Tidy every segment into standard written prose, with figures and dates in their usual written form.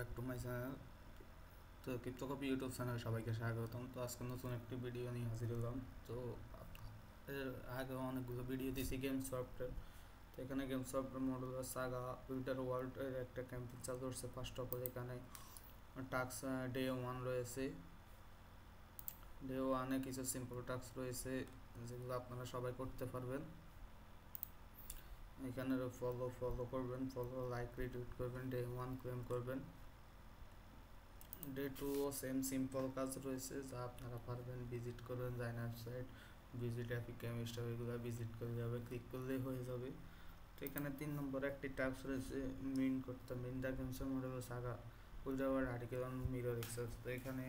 Back to my channel. তো ক্রিপ্টোকপি YouTube চ্যানেলে সবাইকে স্বাগতম। তো আজকে নতুন একটি ভিডিও নিয়ে হাজির হলাম। তো এর আগে অনেকগুলো ভিডিও দিয়েছি গেম সফটের। তো এখানে গেম সফটের মডেল সাগা উইটার ওয়ার্ল্ডের একটা ক্যাম্পেইন চালু করছে। ফার্স্ট অফ অল এখানে টাস্ক ডে 1 রয়েছে। ডে 1-এ কিছু সিম্পল টাস্ক রয়েছে যেগুলো আপনারা সবাই করতে পারবেন। এখানে ফলো করবেন, লাইক রিটুইট করবেন, ডে 1 ক্লেম করবেন। ডে 2ও সেম সিম্পল কাজ রয়েছে যা আপনারা পারবেন। ভিজিট করবেন জাইন website, visit epic game store, এগুলো ভিজিট করলে হবে, ক্লিক করলেই হয়ে যাবে। তো এখানে 3 নম্বরে একটি টাস্ক রয়েছে মিন করতে। মিন দ্য গেমস মডেল সাগা উইজার আর্টিকেল অন মিরর এক্সেস। তো এখানে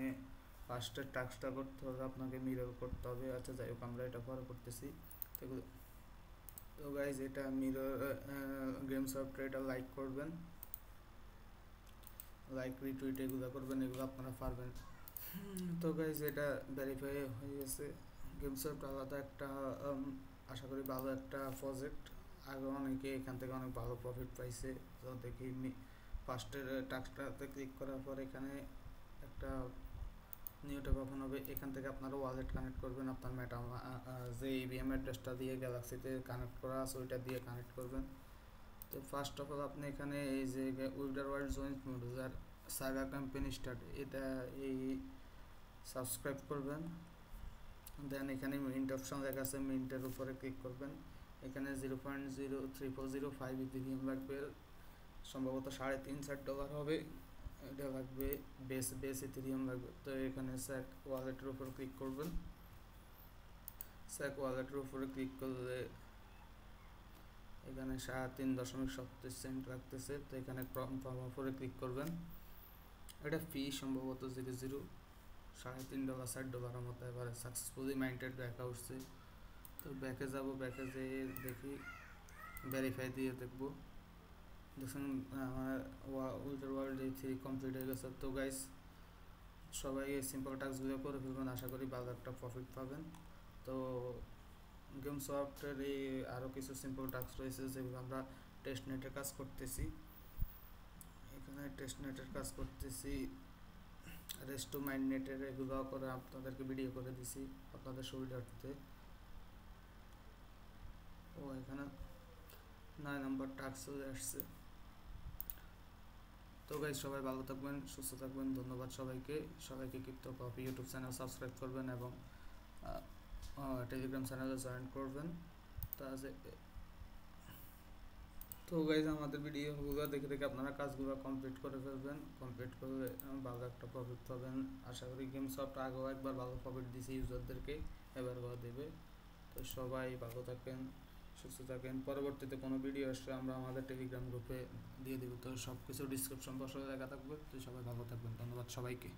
ফার্স্টের টাস্কটা করতে হবে, আপনাকে মিরর করতে হবে। আচ্ছা যাই হোক, আমরা এটা পরে করতেছি। তো গাইজ এটা মিরর গেম সফটওয়্যার, এটা লাইক করবেন, লাইক রিটুইট এগুলো করবেন, এগুলো আপনারা পারবেন। তো গাইজ এটা ভেরিফাই হয়ে গেছে। গেম সফট আলাদা একটা আশা করি ভালো একটা প্রজেক্ট। আগে অনেকে এখান থেকে অনেক ভালো প্রফিট পাইছে। তো দেখি ফার্স্টের টাস্কটাতে ক্লিক করার পর এখানে একটা নিউ ট্যাব ওপেন হবে। এখান থেকে আপনারা ওয়ালেট কানেক্ট করবেন, আপনার মেটা যে ইভিএম অ্যাড্রেসটা দিয়ে গ্যালাক্সিতে কানেক্ট করা আছে ওইটা দিয়ে কানেক্ট করবেন। তো ফার্স্ট অফ অল আপনি এখানে এই যে wilder world joint modular saga campaign start, এটা এই সাবস্ক্রাইব করবেন। দেন এখানে মিন্ট অপশন লেখা আছে, মিন্টের উপরে ক্লিক করবেন। এখানে 0.03405 ইথেরিয়াম লাগবে, সম্ভবত $3.5-4 হবে। এটা লাগবে, বেস ইথেরিয়াম লাগবে। তো এখানে স্যাক ওয়ালেটের উপর ক্লিক করবেন। স্যাক ওয়ালেটের উপরে ক্লিক করলে এখানে 3.37 লাগতেছে। তো এখানে উপরে ক্লিক করবেন। এটা ফি সম্ভবত $3.4 মতো। এবারে সাকসেসফুলি মাইন্টেড ব্যাক আসছে। তো ব্যাকে যাব, ব্যাকে যেয়ে দেখি ভেরিফাই দিয়ে দেখবো। দেখুন আমার উইল্ডার ওয়ার্ল্ড এই 3 কমপ্লিট হয়ে গেছে। তো গাইস সবাই এই সিম্পল টাস্কগুলো করে ফেলবেন, আশা করি ভালো একটা প্রফিট পাবেন। তো গেম সফটের এই আরও কিছু সিম্পল টাস্ক রয়েছে যেগুলো আমরা টেস্ট নেটের কাজ করতেছি। এখানে টেস্ট নেটের কাজ করতেছি, রেস্ট টু মাইন্ড নেটের, এগুলো করে আপনাদেরকে ভিডিও করে দিছি আপনাদের সুবিধার্থে। ও এখানে 9 নম্বর টাস্ক চলে আসছে। তো গাইজ সবাই ভালো থাকবেন, সুস্থ থাকবেন। ধন্যবাদ সবাইকে। ক্রিপ্টোকপি ইউটিউব চ্যানেল সাবস্ক্রাইব করবেন এবং টেলিগ্রাম চ্যানেলে জয়েন করবেন। তো গাইজ আমাদের ভিডিওগুলো দেখে দেখে আপনারা কাজগুলো কমপ্লিট করে ফেলবেন। কমপ্লিট করলে ভালো একটা প্রফিট পাবেন। আশা করি গেম সফট আগেও একবার ভালো প্রফিট দিয়েছে ইউজারদেরকে, এবারও দেবে। তো সবাই ভালো থাকেন, সুস্থ থাকেন। পরবর্তীতে কোনো ভিডিও আসলে আমরা আমাদের টেলিগ্রাম গ্রুপে দিয়ে দেবো। তো সব কিছু ডিসক্রিপশন বক্সে লেখা থাকবে। তো সবাই ভালো থাকবেন। ধন্যবাদ সবাইকে।